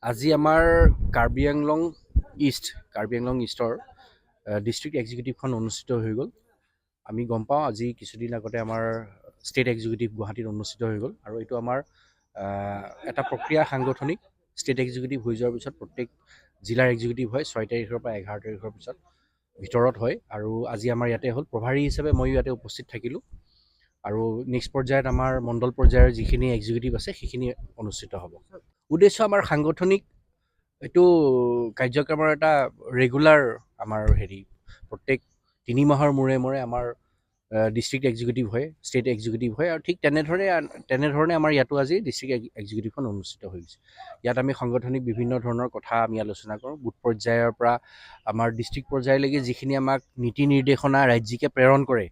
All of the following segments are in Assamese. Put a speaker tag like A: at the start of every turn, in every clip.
A: আজি আমাৰ কাৰ্বি আংলং ইষ্টৰ ডিষ্ট্ৰিক্ট এক্সিকিউটিভখন অনুষ্ঠিত হৈ গ'ল। আমি গম পাওঁ আজি কিছুদিন আগতে আমাৰ ষ্টেট এক্সিকিউটিভ গুৱাহাটীত অনুষ্ঠিত হৈ গ'ল আৰু এইটো আমাৰ এটা প্ৰক্ৰিয়া সাংগঠনিক। ষ্টেট এক্সিকিউটিভ হৈ যোৱাৰ পিছত প্ৰত্যেক জিলাৰ এক্সিকিউটিভ হয় 6 তাৰিখৰ পৰা 11 তাৰিখৰ ভিতৰত হয় আৰু আজি আমাৰ ইয়াতে হ'ল প্ৰভাৰী হিচাপে ময়ো ইয়াতে উপস্থিত থাকিলোঁ আৰু নেক্সট পৰ্যায়ত আমাৰ মণ্ডল পৰ্যায়ৰ যিখিনি এক্সিকিউটিভ আছে সেইখিনি অনুষ্ঠিত হ'ব। উদ্দেশ্য আমাৰ সাংগঠনিক এইটো কাৰ্যক্ৰমৰ এটা ৰেগুলাৰ আমাৰ প্ৰত্যেক 3 মাহৰ মূৰে মূৰে আমাৰ ডিষ্ট্ৰিক্ট এক্সিকিউটিভ হয়, ষ্টেট এক্সিকিউটিভ হয় আৰু ঠিক তেনেধৰণে আমাৰ ইয়াতো আজি ডিষ্ট্ৰিক্ট এক্সিকিউটিভখন অনুষ্ঠিত হৈ গৈছে। ইয়াত আমি সাংগঠনিক বিভিন্ন ধৰণৰ কথা আমি আলোচনা কৰোঁ। বুথ পৰ্যায়ৰ পৰা আমাৰ ডিষ্ট্ৰিক্ট পৰ্যায়লৈকে যিখিনি আমাক নীতি নিৰ্দেশনা ৰাজ্যিকে প্ৰেৰণ কৰে,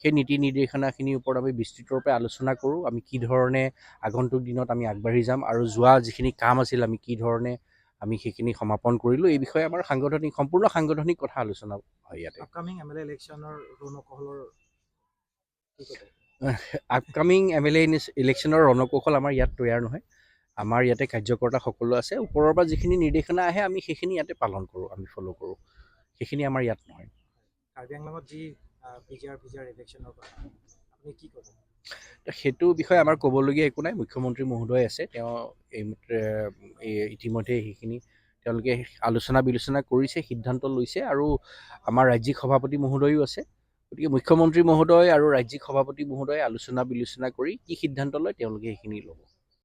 A: সেই নীতি নিৰ্দেশনাখিনিৰ ওপৰত আমি বিস্তৃতৰূপে আলোচনা কৰোঁ। আমি কি ধৰণে আগন্তুক দিনত আমি আগবাঢ়ি যাম আৰু যোৱা যিখিনি কাম আছিল আমি কি ধৰণে আমি সেইখিনি সমাপন কৰিলোঁ, এই বিষয়ে আমাৰ সম্পূৰ্ণ সাংগঠনিক কথা আলোচনা হয় ইয়াতে।
B: আপকামিং MLA ইলেকশ্যনৰ ৰণকৌশলৰ
A: আপকামিং MLA ইলেকশ্যনৰ ৰণকৌশল আমাৰ ইয়াত তৈয়াৰ নহয়। আমাৰ ইয়াতে কাৰ্যকৰ্তা সকলো আছে। ওপৰৰ পৰা যিখিনি নিৰ্দেশনা আহে আমি সেইখিনি ইয়াতে পালন কৰোঁ, আমি ফ'ল' কৰোঁ। সেইখিনি আমাৰ ইয়াত নহয়।
B: কাৰ্বি আংলঙত যি বিজাৰ ইলেকশ্যনৰ কথা আপুনি কি ক'ব?
A: সেইটো বিষয়ে আমাৰ ক'বলগীয়া একো নাই। মুখ্যমন্ত্ৰী মহোদয় আছে, তেওঁ ইতিমধ্যে সেইখিনি তেওঁলোকে আলোচনা বিলোচনা কৰিছে, সিদ্ধান্ত লৈছে আৰু আমাৰ ৰাজ্যিক সভাপতি মহোদয়ো আছে। গতিকে মুখ্যমন্ত্ৰী মহোদয় আৰু ৰাজ্যিক সভাপতি মহোদয়ে আলোচনা বিলোচনা কৰি কি সিদ্ধান্ত লয় তেওঁলোকে সেইখিনি ল'ব।